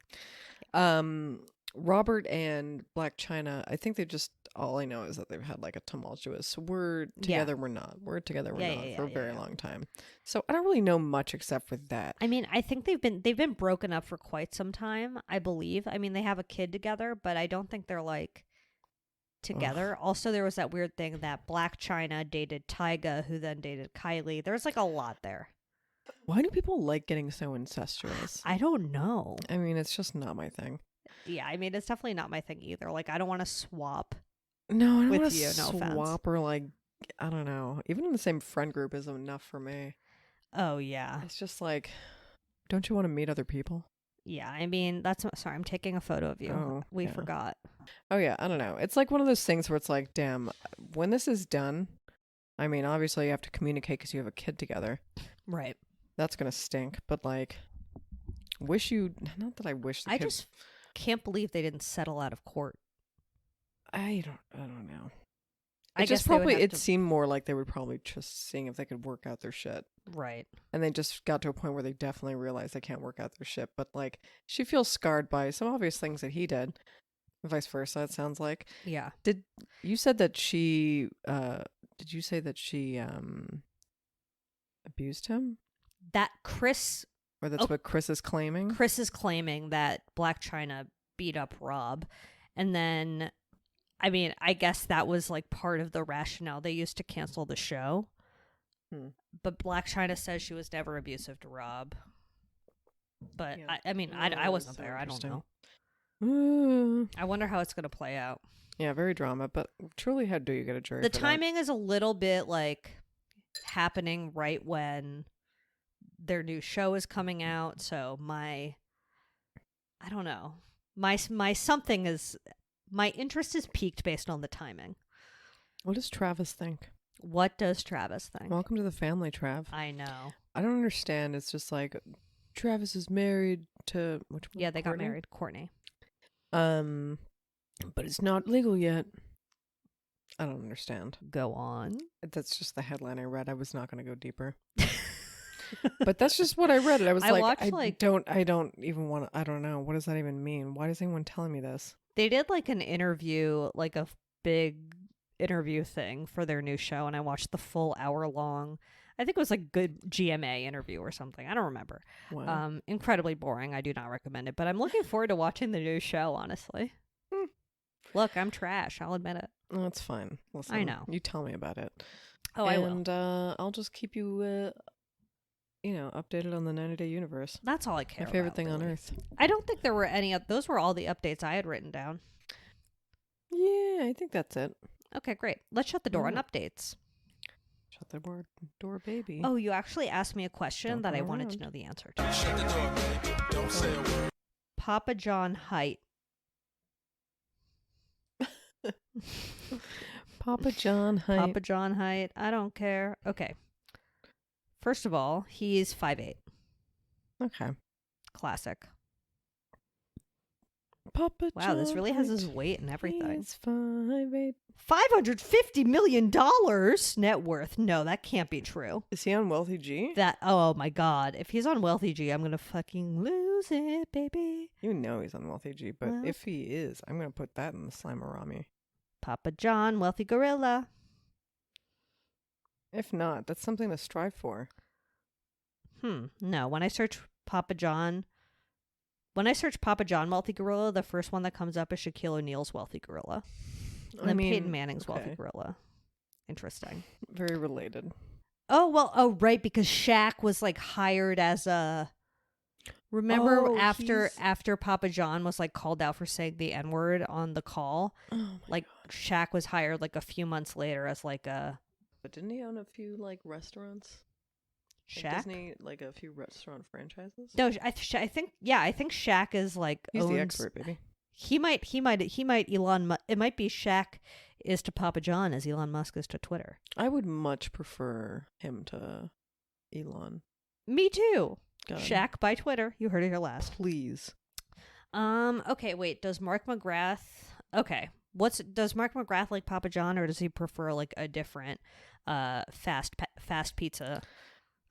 Robert and Black China, I think they just, all I know is that they've had like a tumultuous, we're together, we're not. We're together, we're not for a very long time. So I don't really know much except for that. I mean, I think they've been broken up for quite some time, I believe. I mean, they have a kid together, but I don't think they're like together. Also, there was that weird thing that Black China dated Tyga, who then dated Kylie. There's like a lot there. Why do people like getting so incestuous? I don't know. I mean, it's just not my thing. Yeah, I mean, it's definitely not my thing either. Like, I don't want to swap. No, I don't With want to you, no offense. swap or like, I don't know. Even in the same friend group isn't enough for me. Oh, yeah. It's just like, don't you want to meet other people? Yeah, I mean, sorry, I'm taking a photo of you. Oh, We yeah. forgot. Oh yeah, I don't know. It's like one of those things where it's like, damn, when this is done, I mean, obviously you have to communicate because you have a kid together. Right. That's gonna stink. But like, not that I wish the I kid, just can't believe they didn't settle out of court. I don't know. I It just guess they would probably have it to- seemed more like they were probably just seeing if they could work out their shit. Right. And they just got to a point where they definitely realized they can't work out their shit. But like, she feels scarred by some obvious things that he did. Vice versa, it sounds like. Yeah. Did you say that she abused him? That Kris Or that's what Chris is claiming? Chris is claiming that Black China beat up Rob. And then, I mean, I guess that was like part of the rationale they used to cancel the show. But Black China says she was never abusive to Rob. But Yeah. I wasn't so there. I don't know. Mm. I wonder how it's going to play out. Yeah, very drama. But truly, how do you get a jury? The for that? timing is a little bit like happening right when their new show is coming out. So I don't know. My interest is peaked based on the timing. What does Travis think? What does Travis think? Welcome to the family, Trav. I know. I don't understand. It's just like Travis is married to which one? Yeah, they got Courtney? married. Courtney. But it's not legal yet. I don't understand. Go on. That's just the headline I read. I was not going to go deeper. But that's just what I read. I was I like, watched, I don't even want to, I don't know. What does that even mean? Why is anyone telling me this? They did like an interview, like a big interview thing for their new show, and I watched the full hour-long, I think it was like a good GMA interview or something. I don't remember. Wow. Incredibly boring. I do not recommend it, but I'm looking forward to watching the new show, honestly. Look, I'm trash. I'll admit it. Oh, that's fine. Listen, I know. You tell me about it. Oh, I will. And I'll just keep you, updated on the 90-day universe. That's all I care My favorite about, thing on really. earth. I don't think there were any. Those were all the updates I had written down. Yeah, I think that's it. Okay, great. Let's shut the door on Yeah. updates. Shut the door, baby. Oh, you actually asked me a question Don't that go I wanted to around. know the answer to. Shut the door, baby. Don't say a word. Papa John height. Papa John height. Papa John height. I don't care. Okay. First of all, he's 5'8". Okay. Classic. Papa Wow, this John really has his height. weight and everything. He's 5'8". $550 million net worth. No, that can't be true. Is he on Wealthy G? Oh my God. If he's on Wealthy G, I'm going to fucking lose it, baby. You know he's on Wealthy G, but Well. if he is, I'm going to put that in the Slimerami. Papa John, Wealthy Gorilla. If not, that's something to strive for. No, when I search Papa John Wealthy Gorilla, the first one that comes up is Shaquille O'Neal's Wealthy Gorilla. And then Peyton Manning's Wealthy okay. Gorilla. Interesting. Very related. Oh, right, because Shaq was like hired as a... Remember Oh, after Papa John was like called out for saying the N-word on the call? Like Shaq was hired like a few months later as like a... But didn't he own a few like restaurants? Shaq? Like, doesn't he like a few restaurant franchises? No, I think Shaq is like He's the owns- expert, baby. He might it might be Shaq is to Papa John as Elon Musk is to Twitter. I would much prefer him to Elon. Me too. God. Shaq by Twitter. You heard it here last. Please. Okay, wait, does Mark McGrath does Mark McGrath like Papa John, or does he prefer like a different fast pizza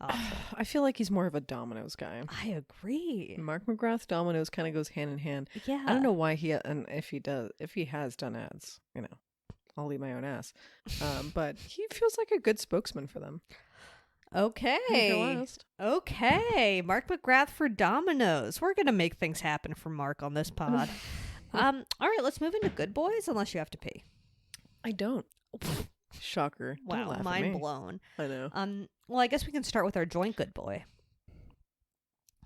option? I feel like he's more of a Domino's guy. I agree. Mark McGrath Domino's kind of goes hand in hand. Yeah. I don't know why and if he has done ads, I'll eat my own ass. But he feels like a good spokesman for them. Okay. Okay. Mark McGrath for Domino's. We're going to make things happen for Mark on this pod. All right, let's move into Good Boys unless you have to pee. I don't. Shocker. Don't Wow, laugh at mind me. blown. I know. Well, I guess we can start with our joint Good Boy.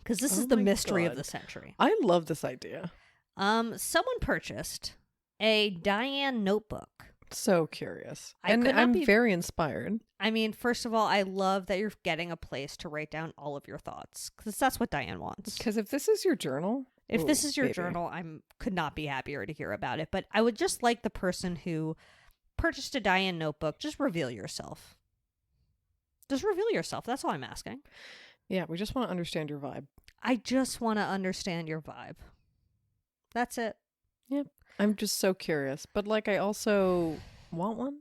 Because this Oh is the my mystery of God. the century. I love this idea. Someone purchased a Diane notebook. So curious. I And could not I'm be- very inspired. I mean, first of all, I love that you're getting a place to write down all of your thoughts. Because that's what Diane wants. Because if this is your journal... If this ooh, is your baby. journal, could not be happier to hear about it. But I would just like the person who purchased a Diane notebook, just reveal yourself. Just reveal yourself. That's all I'm asking. Yeah, we just want to understand your vibe. I just want to understand your vibe. That's it. Yep. I'm just so curious. But I also want one.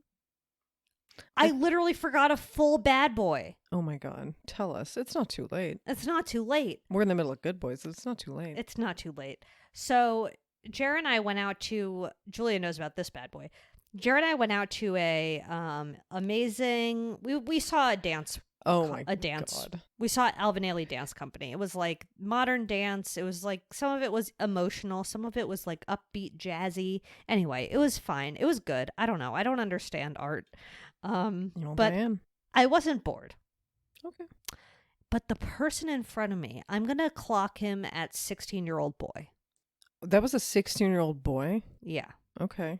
I literally forgot a full bad boy. Oh my God. Tell us. It's not too late. It's not too late. We're in the middle of Good Boys. It's not too late. It's not too late. So Jared and I went out to, Julia knows about this bad boy. Jared and I went out to a amazing, we saw a dance Oh my a dance. God. We saw Alvin Ailey Dance Company. It was like modern dance. It was like some of it was emotional, some of it was like upbeat, jazzy. Anyway, it was fine. It was good. I don't know. I don't understand art. Well, But Diane. I wasn't bored. Okay. But the person in front of me, I'm going to clock him at 16-year-old boy. That was a 16-year-old boy? Yeah. Okay.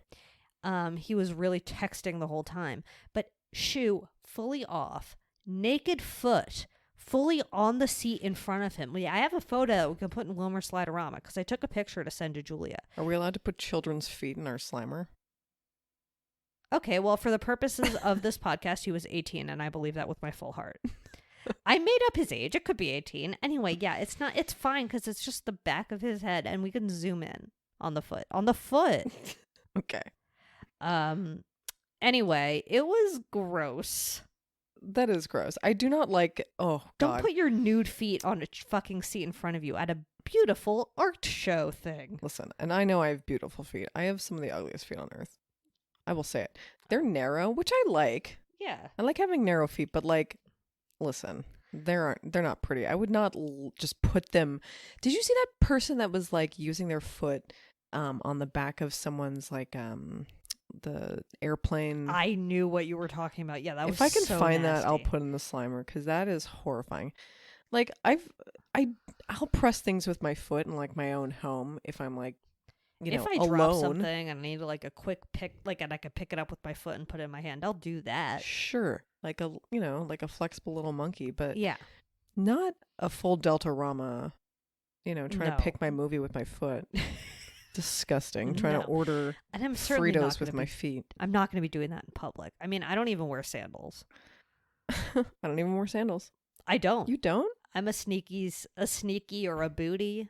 He was really texting the whole time. But shoe fully off, naked foot, fully on the seat in front of him. I have a photo we can put in Wilmer Sliderama because I took a picture to send to Juulia. Are we allowed to put children's feet in our Slimer? Okay, well, for the purposes of this podcast, he was 18, and I believe that with my full heart. I made up his age. It could be 18. Anyway, yeah, it's fine because it's just the back of his head, and we can zoom in on the foot. On the foot. Okay. Anyway, it was gross. That is gross. I do not like, oh, Don't God. put your nude feet on a fucking seat in front of you at a beautiful art show thing. Listen, and I know I have beautiful feet. I have some of the ugliest feet on earth. I will say it. They're narrow, which I like. Yeah. I like having narrow feet, but like, listen, they're not pretty. I would not just put them. Did you see that person that was like using their foot on the back of someone's like the airplane? I knew what you were talking about. Yeah, that was If I can so find that, I'll nasty. put in the Slimer because that is horrifying. Like I'll press things with my foot in like my own home if I'm like, you know, if I drop alone. something and I need like a quick pick, like, and I could pick it up with my foot and put it in my hand, I'll do that. Sure, like a like a flexible little monkey, but Yeah. not a full Deltarama. Trying No. to pick my movie with my foot. Disgusting. Trying to No. order And I'm certainly not Fritos with gonna my be- feet. I'm not going to be doing that in public. I mean, I don't even wear sandals. I don't even wear sandals. I don't. You don't? I'm a sneaky or a booty.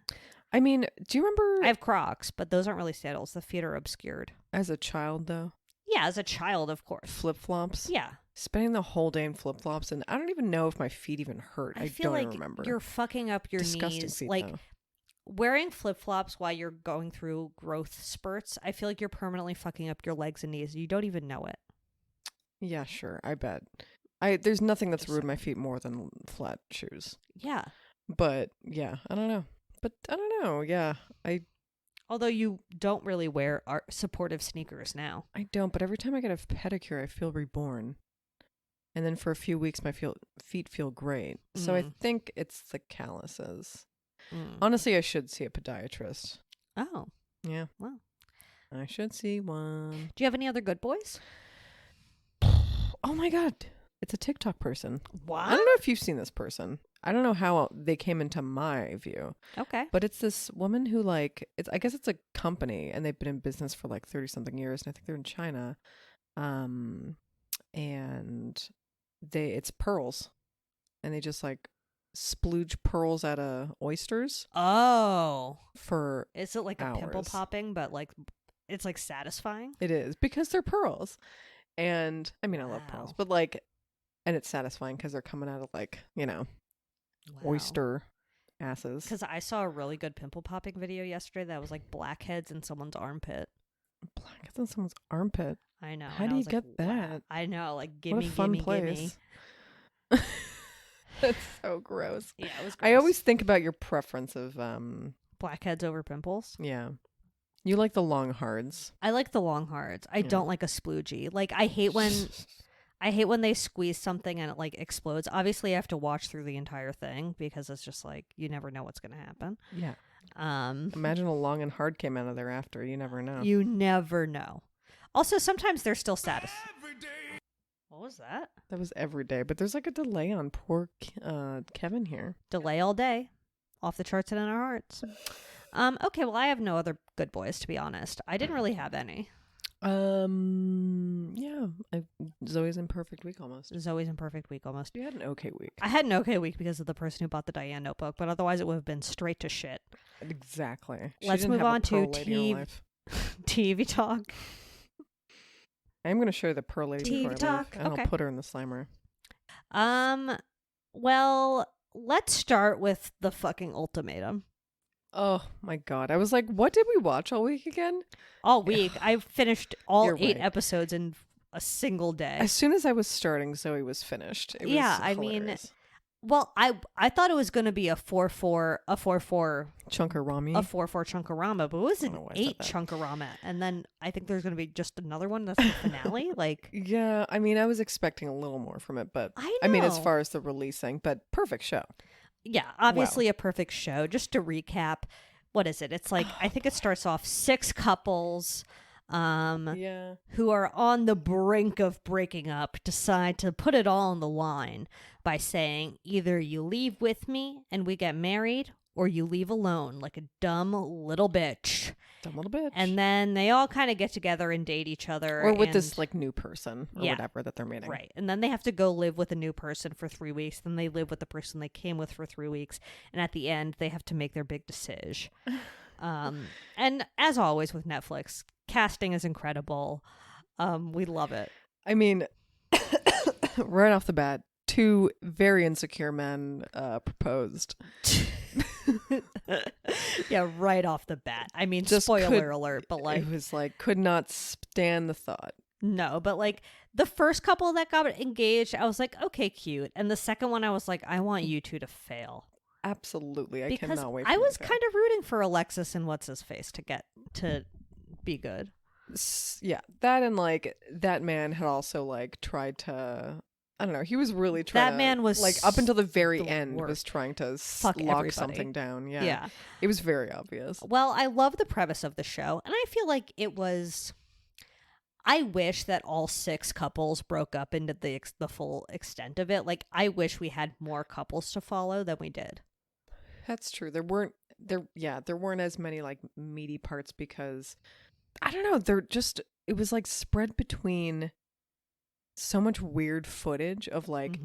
I mean, do you remember I have Crocs, but those aren't really sandals. The feet are obscured. as a child though, Yeah, as a child, of course. flip flops? Yeah. Spending the whole day in flip flops, and I don't even know if my feet even hurt. I feel don't like even remember. you're fucking up your Disgusting knees. feet, Like though. wearing flip flops while you're going through growth spurts, I feel like you're permanently fucking up your legs and knees. You don't even know it. Yeah, sure. I bet. There's nothing that's ruined my feet more than flat shoes. Yeah. But yeah, I don't know. But I don't know. Yeah, Although you don't really wear supportive sneakers now. I don't. But every time I get a pedicure, I feel reborn. And then for a few weeks, my feet feel great. So I think it's the calluses. Honestly, I should see a podiatrist. Oh. Yeah. Wow. I should see one. Do you have any other good boys? Oh my God. It's a TikTok person. What? I don't know if you've seen this person. I don't know how they came into my view. Okay. But it's this woman who I guess it's a company and they've been in business for like 30 something years. And I think they're in China. And it's pearls. And they just like splooge pearls out of oysters Oh. for Is it like a pimple hours. popping, but like it's like satisfying? It is because they're pearls. And I mean, I love pearls, Wow. but like, and it's satisfying because they're coming out of like, oyster asses. Because I saw a really good pimple popping video yesterday that was like blackheads in someone's armpit. Blackheads on someone's armpit. I know. How and do I you was like, get that? wow. I know. Like, What gimme, a fun gimme, gimme. place. That's so gross. Yeah, it was I gross. always think about your preference of, Blackheads over pimples. yeah. You like the long hards. I like the long hards. I Yeah. don't like a sploogie. Like, I hate when they squeeze something and it like explodes. Obviously, I have to watch through the entire thing because it's just like you never know what's going to happen. Yeah. Imagine a long and hard came out of there after. You never know. You never know. Also, sometimes they're still satisfying. What was that? That was every day. But there's like a delay on poor Kevin here. Delay all day. Off the charts and in our hearts. Okay, well, I have no other good boys, to be honest. I didn't really have any. Yeah. Zoe's imperfect week almost. Zoe's imperfect week almost. You had an okay week. I had an okay week because of the person who bought the Diane notebook, but otherwise it would have been straight to shit. Exactly. Let's didn't move have a on to pearl lady in her life. TV talk. I'm going to show you the pearl lady TV before I leave, talk, and okay. I'll put her in the Slimer. Well, let's start with the fucking ultimatum. Oh my God. I was like, what did we watch all week again? All week. I finished all You're 8 right. episodes in a single day. As soon as I was starting, Zoe was finished. It Yeah, was I mean, hilarious. well, I thought it was going to be a 4-4 Chunkarami. a 4-4 chunkarama, but it was I an don't know why I said 8 that. chunkarama, and then I think there's going to be just another one that's the finale. Like, Yeah, I mean, I was expecting a little more from it, but I mean, as know. far as the releasing, but perfect show. yeah, obviously a perfect show. Just to recap, what is it? It's like I think it starts off 6 couples Yeah. who are on the brink of breaking up decide to put it all on the line by saying either you leave with me and we get married, or you leave alone like a dumb little bitch. Dumb little bitch. And then they all kind of get together and date each other. or with and- this like new person or Yeah. whatever that they're meeting. Right. And then they have to go live with a new person for 3 weeks. Then they live with the person they came with for 3 weeks. And at the end, they have to make their big decision. And as always with Netflix, casting is incredible. We love it. I mean, right off the bat, 2 very insecure men proposed. Yeah, right off the bat. I mean, Just spoiler alert, but like, It was like, could not stand the thought. no, but like the first couple that got engaged, I was like, okay, cute. And the second one, I was like, I want you two to fail. Absolutely. I Because cannot wait for I them was to kind of rooting for Alexis and what's his face to get to be good. Yeah, that and like that man had also like tried to, I don't know, he was really trying That to, man was like up until the very the end was worst. trying to Fuck lock everybody. something down. Yeah. Yeah. It was very obvious. Well, I love the premise of the show, and I feel like it was. I wish that all 6 couples broke up into the full extent of it. Like, I wish we had more couples to follow than we did. That's true. There weren't as many like meaty parts because I don't know, it was like spread between so much weird footage of like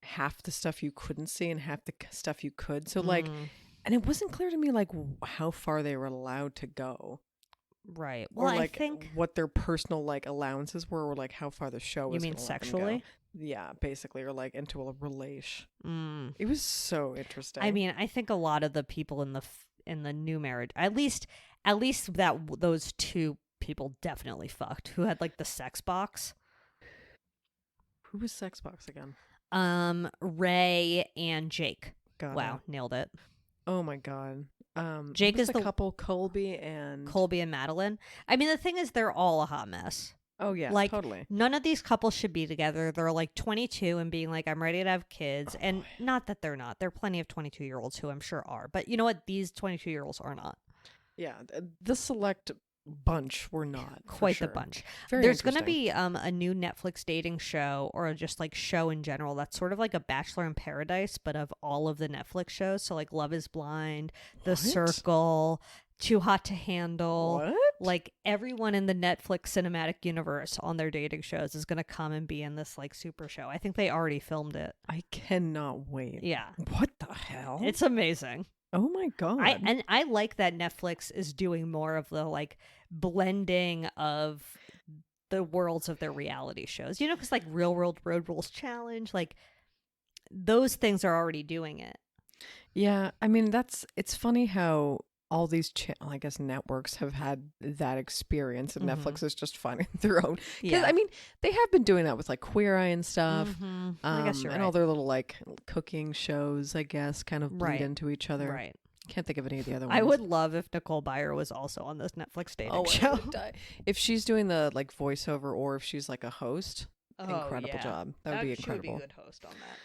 half the stuff you couldn't see and half the stuff you could. So like, and it wasn't clear to me like how far they were allowed to go. Right. Well, Or like I think. what their personal like allowances were, or like how far the show was. You mean gonna let them sexually? go. Yeah, basically, or like into a relation. Mm. It was so interesting. I mean, I think a lot of the people in the new marriage, at least that those 2 people definitely fucked who had like the sex box. Who was Sexbox again? Ray and Jake. Got Wow, it. nailed it. Oh my god. Jake what was is the couple, Colby and Colby and Madeline. I mean, the thing is, they're all a hot mess. Oh yeah, like, totally. none of these couples should be together. They're like 22 and being like, I'm ready to have kids. And not that they're not. There are plenty of 22-year-olds who I'm sure are. But you know what? These 22-year-olds are not. Yeah, the select bunch were not for Quite sure. the bunch. Very There's going to interesting. be a new Netflix dating show, or just like show in general, that's sort of like a Bachelor in Paradise, but of all of the Netflix shows. So like Love is Blind, The What? Circle, Too Hot to Handle. What? Like everyone in the Netflix cinematic universe on their dating shows is going to come and be in this like super show. I think they already filmed it. I cannot wait. Yeah. What the hell? It's amazing. Oh my god. I like that Netflix is doing more of the like blending of the worlds of their reality shows. You know, because like Real World Road Rules Challenge, like those things are already doing it. Yeah, I mean it's funny how all these I guess networks have had that experience, and Netflix is just finding their own. 'Cause, Yeah. I mean, they have been doing that with like Queer Eye and stuff. I guess you're and right. all their little like cooking shows, I guess, kind of bleed Right. into each other. Right. Can't think of any of the other ones. I would love if Nicole Byer was also on this Netflix dating Oh, I show. would die. If she's doing the like voiceover, or if she's like a host, Oh, incredible yeah. job. That would be She would incredible. be a good host on that.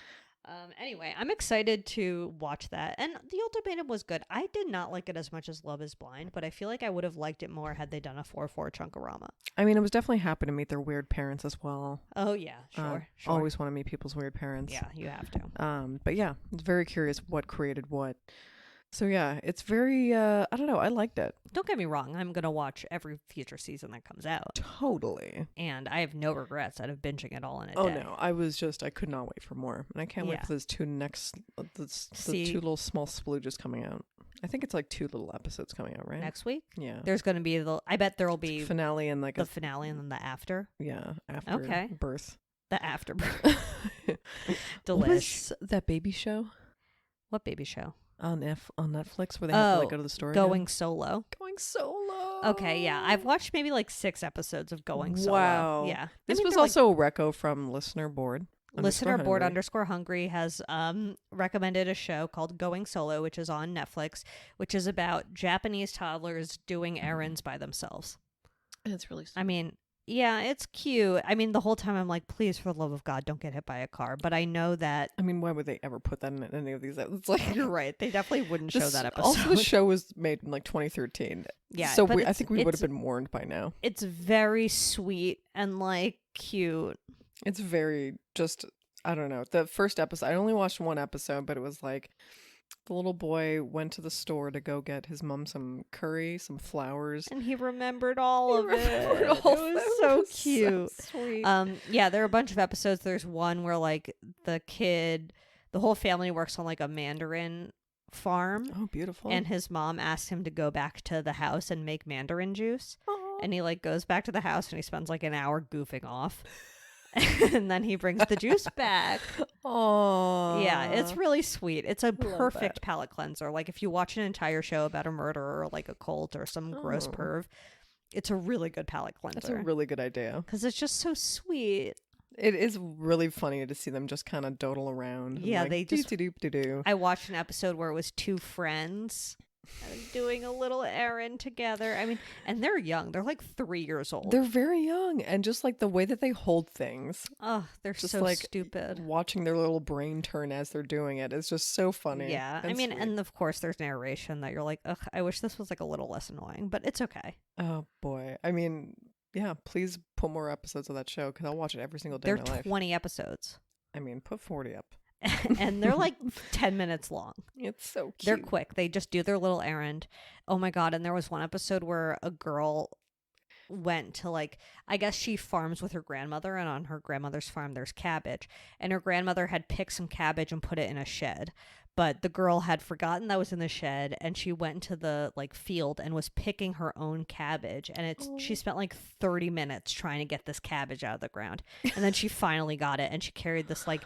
Anyway, I'm excited to watch that. And The Ultimatum was good. I did not like it as much as Love is Blind, but I feel like I would have liked it more had they done a 4-4 Chunkarama. I mean, it was definitely happy to meet their weird parents as well. Oh, yeah. Sure. Always want to meet people's weird parents. Yeah, you have to. But yeah, it's very curious what created what. So yeah, it's very I don't know, I liked it. Don't get me wrong. I'm going to watch every future season that comes out. Totally. And I have no regrets out of binging it all in a Oh day. no, I could not wait for more. And I can't wait Yeah. for those the See- 2 little small splooges coming out. I think it's like 2 little episodes coming out, right? Next week? Yeah. There's going to be I bet there will be Finale and like the finale and then the after. after Okay. birth. The after. What Delish. was that baby show What baby show? on Netflix where they have to like go to the store? again? Going Solo. Going solo. Okay, yeah. I've watched maybe like 6 episodes of Going Solo. Wow. Yeah. This was they're, like, also a reco from Listener Board. Listener Board Hungry. _Hungry has recommended a show called Going Solo, which is on Netflix, which is about Japanese toddlers doing errands by themselves. It's really I mean, yeah, it's cute. I mean, the whole time I'm like, please, for the love of God, don't get hit by a car. But I know that. I mean, why would they ever put that in any of these? It's like You're right. They definitely wouldn't show that episode. Also, the show was made in like 2013. Yeah, so but I think we would have been warned by now. It's very sweet and like cute. It's very just, I don't know. The first episode, I only watched one episode, but it was like the little boy went to the store to go get his mom some curry, some flowers. And he remembered all of it. It was so cute. So sweet. Yeah, there are a bunch of episodes. There's one where like the whole family works on like a mandarin farm. Oh, beautiful. And his mom asks him to go back to the house and make mandarin juice. Aww. And he like goes back to the house and he spends like an hour goofing off. And then he brings the juice back. Oh, yeah, it's really sweet. It's a perfect palate cleanser. Like if you watch an entire show about a murderer or like a cult or some gross perv, it's a really good palate cleanser. That's a really good idea because it's just so sweet. It is really funny to see them just kind of dawdle around. Yeah, like, they just. do. I watched an episode where it was 2 friends doing a little errand together. I mean, and they're young. They're like 3 years old. They're very young, and just like the way that they hold things. Oh, they're just so like stupid. Watching their little brain turn as they're doing it is just so funny. Yeah, I mean, and of course, there's narration that you're like, ugh, I wish this was like a little less annoying, but it's okay. Oh boy, I mean, yeah, please put more episodes of that show because I'll watch it every single day. They're of my life. 20 episodes. I mean, put 40 up. And they're like 10 minutes long. It's so cute. They're quick. They just do their little errand. Oh my God. And there was one episode where a girl went to like, I guess she farms with her grandmother, and on her grandmother's farm there's cabbage. And her grandmother had picked some cabbage and put it in a shed. But the girl had forgotten that was in the shed, and she went into the like field and was picking her own cabbage. And she spent like 30 minutes trying to get this cabbage out of the ground. And then she finally got it, and she carried this like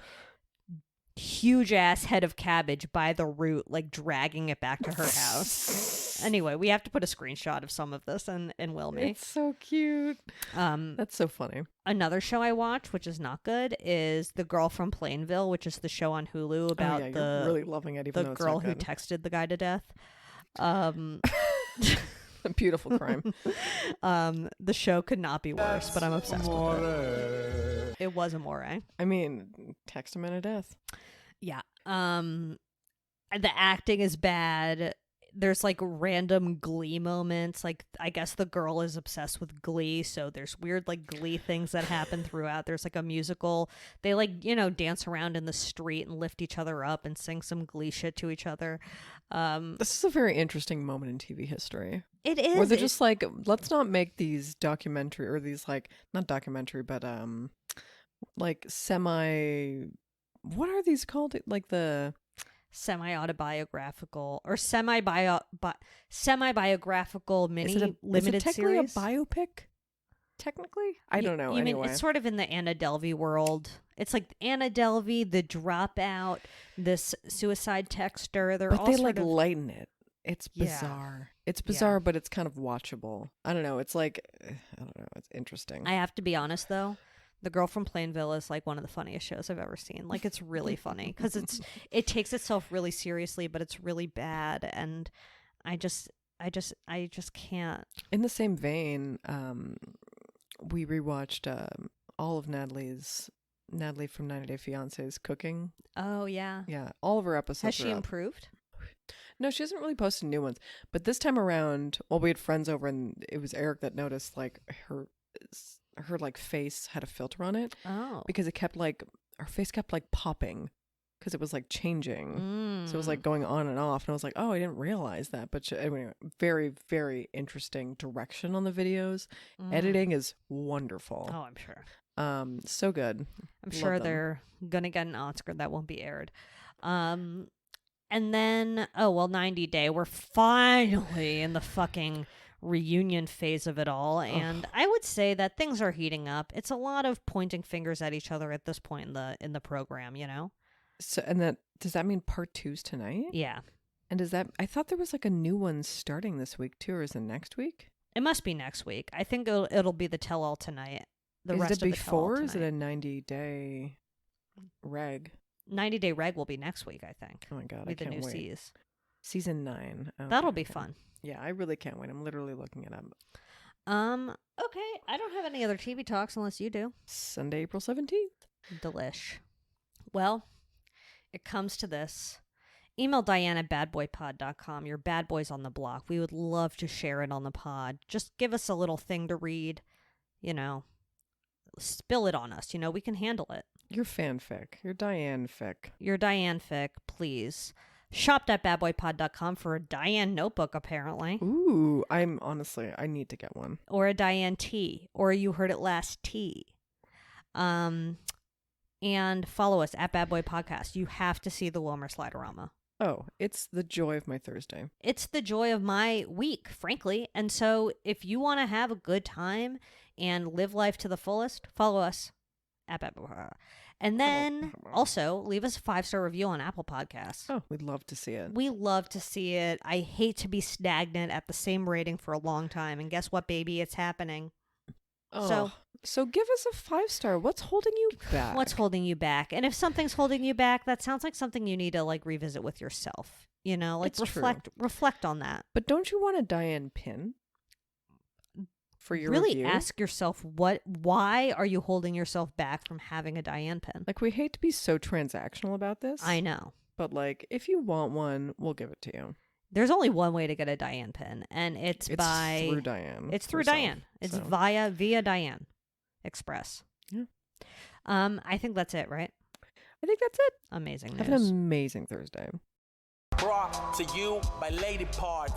huge ass head of cabbage by the root, like dragging it back to her house. Anyway, we have to put a screenshot of some of this and will me. It's so cute. That's so funny. Another show I watch, which is not good, is The Girl from Plainville, which is the show on Hulu about you're really loving it, even though the it's girl not who good. texted the guy to death. A beautiful crime. The show could not be worse, but I'm obsessed with it. It was amore. I mean, text a man to death. Yeah. The acting is bad. There's like random Glee moments. Like, I guess the girl is obsessed with Glee, so there's weird like Glee things that happen throughout. There's like a musical. They like, dance around in the street and lift each other up and sing some Glee shit to each other. This is a very interesting moment in TV history. It is. Where they're just like, let's not make these documentary, or these like, not documentary, but like semi, what are these called? Like the semi-autobiographical or semi-biographical mini limited is it technically series. a biopic? Technically, I don't know. You mean anyway, it's sort of in the Anna Delvey world. It's like Anna Delvey, The Dropout, this suicide texter. They're but all they sort like of... lighten it. It's Yeah. bizarre. It's bizarre, but it's kind of watchable. I don't know. It's like, I don't know. It's interesting. I have to be honest though. The Girl from Plainville is like one of the funniest shows I've ever seen. Like, it's really funny because it takes itself really seriously, but it's really bad, and I just can't. In the same vein, we rewatched all of Natalie from 90 Day Fiancé's cooking. Oh yeah. Yeah, all of her episodes. Has she are up. improved? No, she hasn't really posted new ones. But this time around, well, we had friends over, and it was Eric that noticed like her like face had a filter on it. Oh. Because it kept like, her face kept like popping because it was like changing. So it was like going on and off. And I was like, oh, I didn't realize that. But anyway, very, very interesting direction on the videos. Editing is wonderful. Oh, I'm sure. So good. I'm sure they're gonna get an Oscar that won't be aired. And then 90 Day. We're finally in the fucking reunion phase of it all, and I would say that things are heating up. It's a lot of pointing fingers at each other at this point in the program, So, and does that mean part 2's tonight? Yeah. And I thought there was like a new one starting this week too, or is it next week? It must be next week. I think it'll be the tell-all tonight. The rest Is it of the tell-all before or is it tonight. a 90-day reg? 90-day reg will be next week, I think. Oh my God, Be I the can't new wait. C's. Season 9. Okay, That'll be okay. fun. Yeah, I really can't wait. I'm literally looking it up. Okay. I don't have any other TV talks unless you do. Sunday, April 17th. Delish. Well, it comes to this. Email Diane at badboypod.com. Your bad boys on the block. We would love to share it on the pod. Just give us a little thing to read. You know, spill it on us. You know, we can handle it. Your fanfic. Your Diane fic. Your Diane fic, please. Shop.badboypod.com for a Diane notebook, apparently. Ooh, I need to get one. Or a Diane tea. Or You Heard It Last tea. And follow us at Bad Boy Podcast. You have to see the Wilmer Sliderama. Oh, it's the joy of my Thursday. It's the joy of my week, frankly. And so if you want to have a good time and live life to the fullest, follow us at Bad Boy Podcast. And then also leave us a 5-star review on Apple Podcasts. Oh, we'd love to see it. We love to see it. I hate to be stagnant at the same rating for a long time. And guess what, baby? It's happening. Oh, so give us a 5-star. What's holding you back? What's holding you back? And if something's holding you back, that sounds like something you need to like revisit with yourself. You know, like It's true. reflect on that. But don't you want a Diane pin for your Really review? ask yourself why are you holding yourself back from having a Diane pin? Like, we hate to be so transactional about this. I know. But like, if you want one, we'll give it to you. There's only one way to get a Diane pin, and it's through Diane. It's through herself, Diane. It's so. via Diane Express. Yeah. I think that's it, right? I think that's it. Amazing Have news. an amazing Thursday. Brought to you by Lady Parts.